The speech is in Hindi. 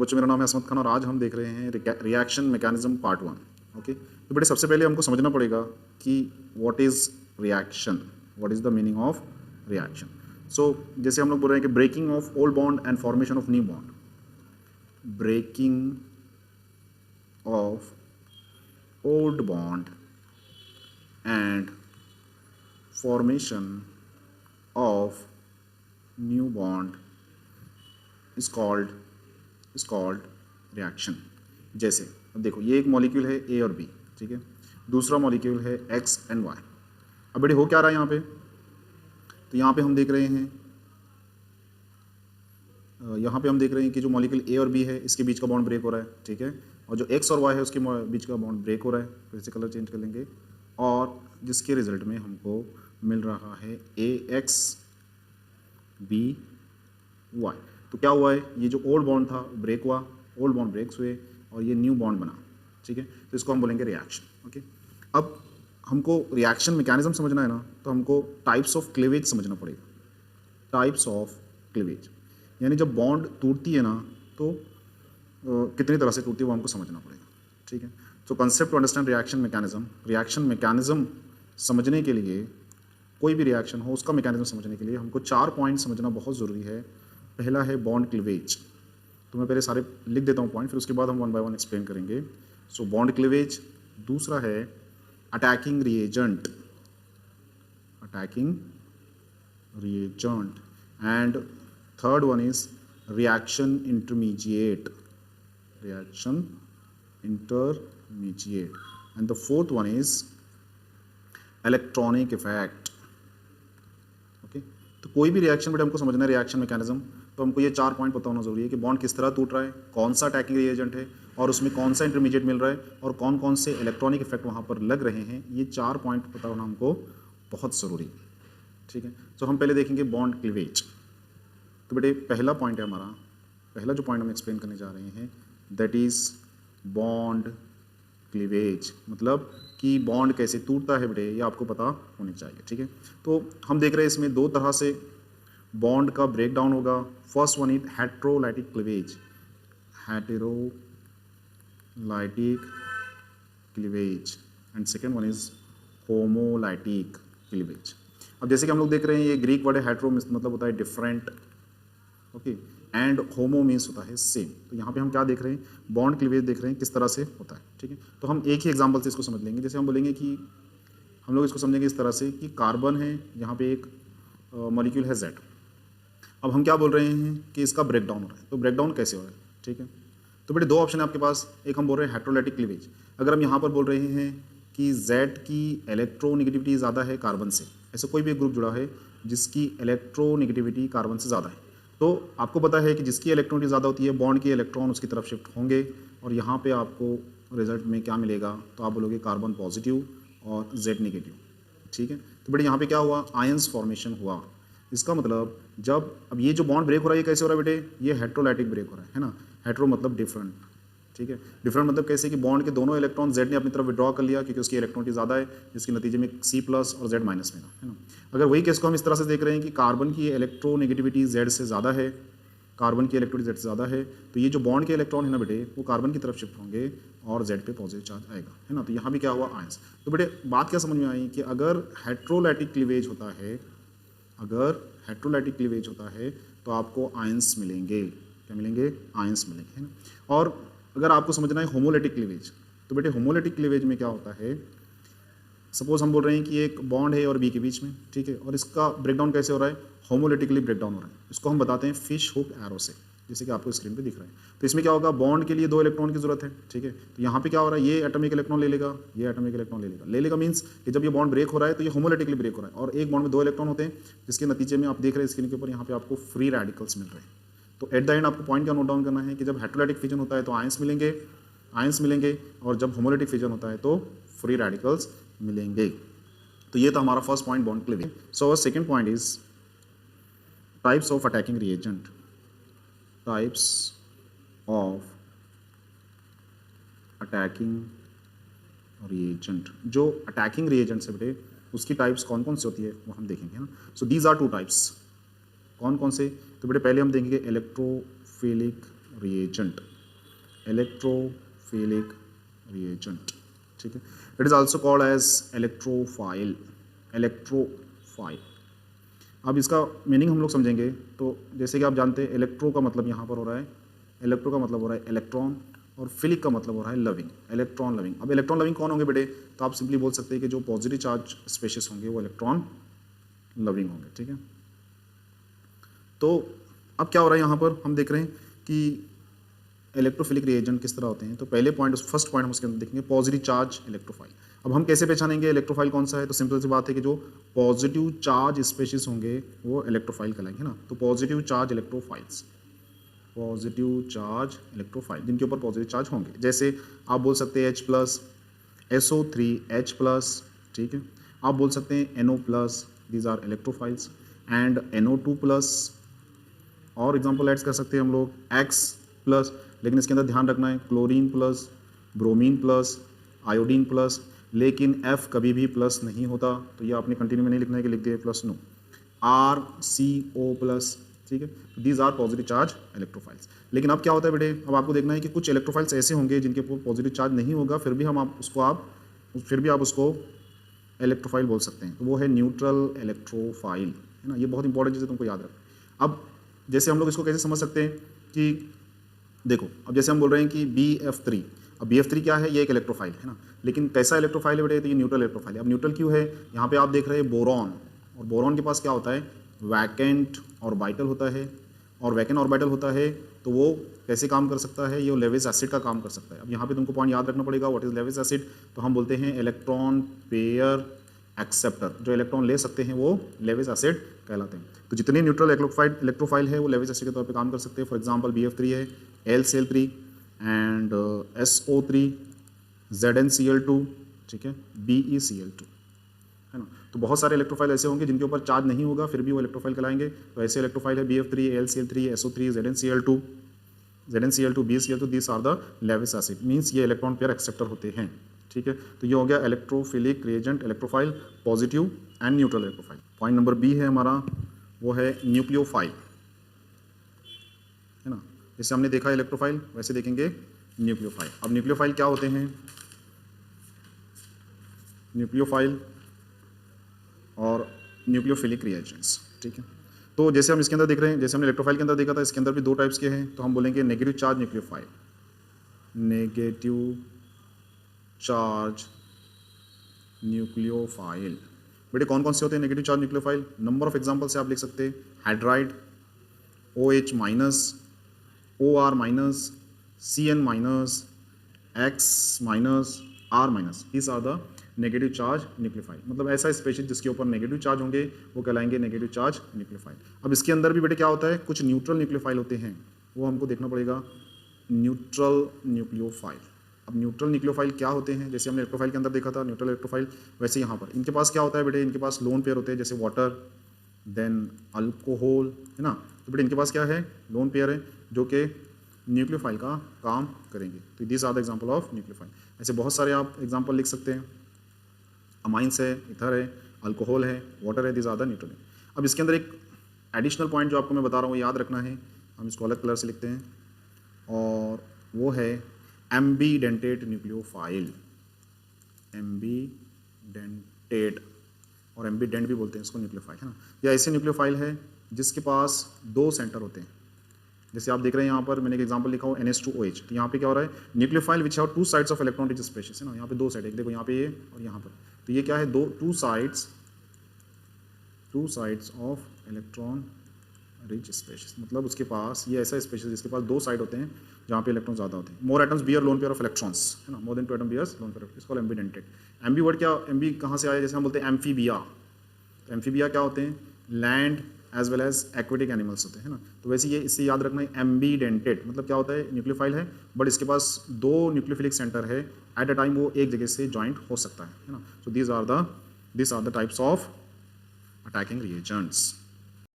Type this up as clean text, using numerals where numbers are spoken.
तो बच्चों मेरा नाम है असमत खान और आज हम देख रहे हैं रिएक्शन मैकेनिज्म पार्ट 1। ओके, तो बेटे सबसे पहले हमको समझना पड़ेगा कि what is reaction, what is the meaning of reaction. So जैसे हम लोग बोल रहे हैं कि breaking of old bond and formation of new bond, breaking of old bond and formation of new bond is called reaction. जैसे अब देखो ये एक मॉलिक्यूल है ए और बी, ठीक है, दूसरा मॉलिक्यूल है एक्स एंड वाई। अब बेटे हो क्या रहा है यहाँ पे, तो यहाँ पे हम देख रहे हैं कि जो मॉलिक्यूल ए और बी है इसके बीच का बॉन्ड ब्रेक हो रहा है, ठीक है, और जो एक्स और वाई है उसके बीच का बॉन्ड ब्रेक हो रहा है। फिर से कलर चेंज कर लेंगे और जिसके रिजल्ट में हमको मिल रहा है ए एक्स बी वाई। तो क्या हुआ है, ये जो ओल्ड बॉन्ड था ब्रेक हुआ, ओल्ड बॉन्ड ब्रेक्स हुए और ये न्यू बॉन्ड बना, ठीक है, तो इसको हम बोलेंगे रिएक्शन। ओके, अब हमको रिएक्शन मैकेनिज्म समझना है ना, तो हमको टाइप्स ऑफ क्लीवेज समझना पड़ेगा। टाइप्स ऑफ क्लीवेज यानी जब बॉन्ड टूटती है ना तो कितनी तरह से टूटती है वो हमको समझना पड़ेगा, ठीक है। तो concept to understand reaction mechanism समझने के लिए, कोई भी रिएक्शन हो उसका मैकेनिज्म समझने के लिए हमको 4 पॉइंट समझना बहुत ज़रूरी है। पहला है बॉन्ड क्लीवेज, तो मैं पहले सारे लिख देता हूँ पॉइंट, फिर उसके बाद हम 1 बाय 1 एक्सप्लेन करेंगे। सो बॉन्ड क्लीवेज, दूसरा है attacking reagent and third one is reaction intermediate and the fourth one is electronic effect. Okay, तो कोई भी रिएक्शन बेटा हमको समझना है रिएक्शन मैकेनिज्म, तो हमको ये 4 पॉइंट पता होना जरूरी है कि बॉन्ड किस तरह टूट रहा है, कौन सा अटैकिंग रिएजेंट है और उसमें कौन सा इंटरमीडिएट मिल रहा है और कौन कौन से इलेक्ट्रॉनिक इफेक्ट वहाँ पर लग रहे हैं। ये 4 पॉइंट पता होना हमको बहुत ज़रूरी है, ठीक है। तो हम पहले देखेंगे बॉन्ड क्लीवेज। तो बेटे पहला पॉइंट है हमारा, पहला जो पॉइंट हम एक्सप्लेन करने जा रहे हैं दैट इज़ बॉन्ड क्लीवेज, मतलब कि बॉन्ड कैसे टूटता है बेटे ये आपको पता होनी चाहिए, ठीक है। तो हम देख रहे हैं इसमें 2 तरह से बॉन्ड का ब्रेक डाउन होगा। First one is heterolytic cleavage and second one is homolytic cleavage. अब जैसे कि हम लोग देख रहे हैं ये ग्रीक वर्ड है हेट्रो मतलब होता है different, okay, and homo means होता है सेम। तो यहाँ पे हम क्या देख रहे हैं, बॉन्ड क्लीवेज देख रहे हैं किस तरह से होता है, ठीक है। तो हम एक ही एग्जांपल से इसको समझ लेंगे। जैसे हम बोलेंगे कि हम लोग इसको समझेंगे इस तरह से कि कार्बन है, यहाँ पे एक मॉलिक्यूल है Z। अब हम क्या बोल रहे हैं कि इसका ब्रेकडाउन हो रहा है, तो ब्रेकडाउन कैसे हो रहा है, ठीक है। तो बेटे 2 ऑप्शन है आपके पास, एक हम बोल रहे हैं हेट्रोलाइटिक क्लीवेज। अगर हम यहाँ पर बोल रहे हैं कि Z की इलेक्ट्रोनेगेटिविटी ज़्यादा है कार्बन से, ऐसा कोई भी ग्रुप जुड़ा है जिसकी इलेक्ट्रोनेगेटिविटी कार्बन से ज़्यादा है, तो आपको पता है कि जिसकी इलेक्ट्रोनिटी ज़्यादा होती है बॉन्ड के इलेक्ट्रॉन उसकी तरफ शिफ्ट होंगे और यहाँ पे आपको रिजल्ट में क्या मिलेगा, तो आप बोलोगे कार्बन पॉजिटिव और Z नेगेटिव, ठीक है। तो बेटे यहाँ पे क्या हुआ, आयंस फॉर्मेशन हुआ। इसका मतलब जब अब ये जो बॉन्ड ब्रेक हो रहा है ये कैसे हो रहा है बेटे, ये हेट्रोलाइटिक ब्रेक हो रहा है ना। हेट्रो मतलब डिफरेंट, ठीक है। डिफरेंट मतलब कैसे कि बॉन्ड के दोनों इलेक्ट्रॉन Z ने अपनी तरफ विड्रॉ कर लिया क्योंकि उसकी इलेक्ट्रॉनिटी ज़्यादा है, जिसके नतीजे में C+ और Z- मिला, है ना। अगर वही केस को हम इस तरह से देख रहे हैं कि कार्बन की इलेक्ट्रोनेगेटिविटी Z से ज़्यादा है, कार्बन की इलेक्ट्रोनिटी Z से ज़्यादा है, तो ये जो बॉन्ड के इलेक्ट्रॉन है ना बेटे वो कार्बन की तरफ शिफ्ट होंगे और Z पे पॉजिटिव चार्ज आएगा, है ना। तो यहाँ भी क्या हुआ, आयंस। तो बेटे बात क्या समझ में आई कि अगर हेट्रोलाइटिक क्लीवेज होता है, तो आपको आयंस मिलेंगे, क्या मिलेंगे, आयंस मिलेंगे, है ना। और अगर आपको समझना है होमोलाइटिक क्लीवेज, तो बेटे होमोलाइटिक क्लीवेज में क्या होता है, सपोज हम बोल रहे हैं कि एक बॉन्ड है और बी के बीच में, ठीक है, और इसका ब्रेकडाउन कैसे हो रहा है, होमोलाइटिकली ब्रेकडाउन हो रहा है। इसको हम बताते हैं फिश हुक एरो से, जैसे कि आपको स्क्रीन पे दिख रहा है। तो इसमें क्या होगा, बॉन्ड के लिए 2 इलेक्ट्रॉन की जरूरत है, ठीक है। तो यहाँ पे क्या हो रहा है, ये एटॉमिक इलेक्ट्रॉन ले लेगा, ये एटॉमिक इलेक्ट्रॉन ले लेगा मीन्स कि जब ये बॉन्ड ब्रेक हो रहा है तो ये होमोलाइटिकली ब्रेक हो रहा है और एक बॉन्ड में 2 इलेक्ट्रॉन होते हैं, जिसके नतीजे में आप देख रहे हैं स्क्रीन के ऊपर यहाँ पे आपको फ्री रेडिकल्स मिल रहे हैं। तो एट द एंड आपको पॉइंट क्या नोट डाउन करना है कि जब हेट्रोलाइटिक फिजन होता है तो आयंस मिलेंगे और जब होमोलाइटिक फिजन होता है तो फ्री रेडिकल्स मिलेंगे। तो ये था हमारा first point, bond cleavage. So our second point is types of attacking reagent. जो अटैकिंग रिएजेंट्स है बेटे उसकी टाइप्स कौन कौन सी होती है वो हम देखेंगे, है ना। So these are 2 types. कौन कौन से, तो बेटे पहले हम देखेंगे इलेक्ट्रोफिलिक reagent, electrophilic reagent, ठीक है. It is also called as electrophile, electrophile. अब इसका मीनिंग हम लोग समझेंगे. तो जैसे कि आप जानते हैं इलेक्ट्रो का मतलब यहाँ पर हो रहा है, इलेक्ट्रो का मतलब हो रहा है इलेक्ट्रॉन, और फिलिक का मतलब हो रहा है लविंग, इलेक्ट्रॉन लविंग. अब इलेक्ट्रॉन लविंग कौन होंगे बेटे? तो आप सिंपली बोल सकते हैं कि जो पॉजिटिव चार्ज स्पेशेस होंगे वो इलेक्ट्रॉन लविंग होंगे, ठीक है. तो अब क्या हो रहा है यहाँ पर, हम देख रहे हैं कि इलेक्ट्रोफिलिक रिएजेंट किस तरह होते हैं. तो पहले पॉइंट, फर्स्ट पॉइंट हम उसके अंदर देखेंगे पॉजिटिव चार्ज इलेक्ट्रोफाइल. अब हम कैसे पहचानेंगे इलेक्ट्रोफाइल कौन सा है? तो सिंपल सी बात है कि जो पॉजिटिव चार्ज स्पेशीज होंगे वो इलेक्ट्रोफाइल कहलाएंगे ना. तो positive charge electrophiles, positive charge electrophile जिनके ऊपर पॉजिटिव चार्ज होंगे. जैसे आप बोल सकते हैं H+, SO3H+, ठीक है. आप बोल सकते हैं NO+, these are electrophiles, and NO2+, और एग्जांपल ऐड कर सकते हैं हम लोग X+, लेकिन इसके अंदर ध्यान रखना है chlorine plus, bromine plus, iodine plus, लेकिन F कभी भी प्लस नहीं होता. तो ये आपने कंटिन्यू में नहीं लिखना है कि लिख दिए प्लस, नो, RCO+, ठीक है. These are positive charge electrophiles. लेकिन अब क्या होता है बेटे, अब आपको देखना है कि कुछ इलेक्ट्रोफाइल्स ऐसे होंगे जिनके ऊपर पॉजिटिव चार्ज नहीं होगा, फिर भी आप उसको इलेक्ट्रोफाइल बोल सकते हैं. तो वो है न्यूट्रल इलेक्ट्रोफाइल, है ना. ये बहुत इंपॉर्टेंट चीज़ है, तुमको याद रखना. अब जैसे हम लोग इसको कैसे समझ सकते हैं कि देखो, अब जैसे हम बोल रहे हैं कि BF3, अब BF3 क्या है? ये एक इलेक्ट्रोफाइल है ना. लेकिन कैसा इलेक्ट्रोफाइल है बेटे? तो ये न्यूट्रल इलेक्ट्रोफाइल है. अब न्यूट्रल क्यों है? यहाँ पे आप देख रहे हैं बोरॉन, और बोरॉन के पास क्या होता है? वैकेंट ऑर्बिटल होता है, और वैकेंट ऑर्बिटल होता है तो वो कैसे काम कर सकता है? ये लेविस एसिड का काम कर सकता है. अब यहाँ पे तुमको पॉइंट याद रखना पड़ेगा, व्हाट इज लेविस एसिड? तो हम बोलते हैं इलेक्ट्रॉन पेयर एक्सेप्टर. जो इलेक्ट्रॉन ले सकते हैं वो लेविस एसिड कहलाते हैं. तो जितने न्यूट्रल इलेक्ट्रोफाइल है वो लेविस एसिड के तौर पे काम कर सकते हैं. फॉर एग्जांपल BF3 है LCl3 एंड SO3, ZnCl2, ठीक है, BeCl2, है ना. तो बहुत सारे इलेक्ट्रोफाइल ऐसे होंगे जिनके ऊपर चार्ज नहीं होगा, फिर भी वो इलेक्ट्रोफाइल कहलाएंगे. तो ऐसे इलेक्ट्रोफाइल है BF3, LCl3, SO3, ZnCl2, BeCl2, this are the Lewis acid, means ये इलेक्ट्रॉन पेयर एक्सेप्टर होते हैं, ठीक है. तो ये हो गया electrophilic reagent electrophile, positive and neutral electrophile. Point number B है हमारा, वो है न्यूक्लियोफाइल, है ना. जैसे हमने देखा इलेक्ट्रोफाइल, वैसे देखेंगे न्यूक्लियोफाइल. अब न्यूक्लियोफाइल क्या होते हैं? न्यूक्लियोफाइल और न्यूक्लियोफिलिक रिएजेंट्स, ठीक है. तो जैसे हम इसके अंदर देख रहे हैं, जैसे हमने इलेक्ट्रोफाइल के अंदर देखा था, इसके अंदर भी दो टाइप्स के हैं. तो हम बोलेंगे negative charge nucleophile, negative charge nucleophile. बेटे कौन कौन से होते हैं negative charge nucleophile? Number of example से आप लिख सकते हैं. Hydride, OH-, OR-, CN-, X-, R-, these are the negative charge nucleophile. मतलब ऐसा स्पेशीज जिसके ऊपर नेगेटिव चार्ज होंगे वो कहलाएंगे नेगेटिव चार्ज न्यूक्लियोफाइल. अब इसके अंदर भी बेटे क्या होता है, कुछ न्यूट्रल न्यूक्लियोफाइल होते हैं, वो हमको देखना पड़ेगा. Neutral nucleophile. अब न्यूट्रल न्यूक्लियोफाइल क्या होते हैं? जैसे हमने इलेक्ट्रोफाइल के अंदर देखा था न्यूट्रल इलेक्ट्रोफाइल, वैसे यहाँ पर इनके पास क्या होता है बेटे? इनके पास लोन पेयर होते हैं, जैसे वाटर, देन अल्कोहल, है ना. तो बेटे इनके पास क्या है? लोन पेयर है जो कि न्यूक्लियोफाइल का काम करेंगे. तो this are the example of nucleophile. ऐसे बहुत सारे आप एग्जांपल लिख सकते हैं. अमाइंस है, इथर है, अल्कोहल है, वाटर है, दिस आर द न्यूट्रल. अब इसके अंदर एक एडिशनल पॉइंट जो आपको मैं बता रहा हूँ याद रखना है, हम इसको अलग कलर से लिखते हैं, और वो है एम्बीडेंटेड न्यूक्लियोफाइल. एम्बीडेंटेड, और एम्बीडेंट भी बोलते हैं इसको, न्यूक्लियोफाइल, है ना. या ऐसे न्यूक्लियोफाइल है जिसके पास दो सेंटर होते हैं. जैसे आप देख रहे हैं यहाँ पर मैंने एक एग्जांपल लिखा हो NH2OH. तो यहाँ पे क्या हो रहा है? Nucleophile which have two sides of electron rich species, है ना. यहाँ पे दो साइड, एक देखो यहाँ पे ये और यहाँ पर. तो ये क्या है? Two sides of electron rich species. मतलब उसके पास ये ऐसा स्पेशीज जिसके पास दो साइड होते हैं जहाँ पे इलेक्ट्रॉन ज़्यादा होते हैं. More atoms bear lone pair of electrons, है ना. More than 2 atom bears lone pair of, इसको एम्बीडेंटेड. एम्बी वर्ड क्या, एम्बी कहाँ से आया? जैसे हम बोलते हैं एम्फीबिया. तो एम्फीबिया क्या होते हैं? Land as well as aquatic animals होते हैं, है ना. तो वैसे ये इससे याद रखना है एम्बीडेंटेड मतलब क्या होता है? न्यूक्लियोफाइल है बट इसके पास दो न्यूक्लियोफिलिक सेंटर है, एट अ टाइम वो एक जगह से जॉइंट हो सकता है ना. So this are the types of attacking reagents.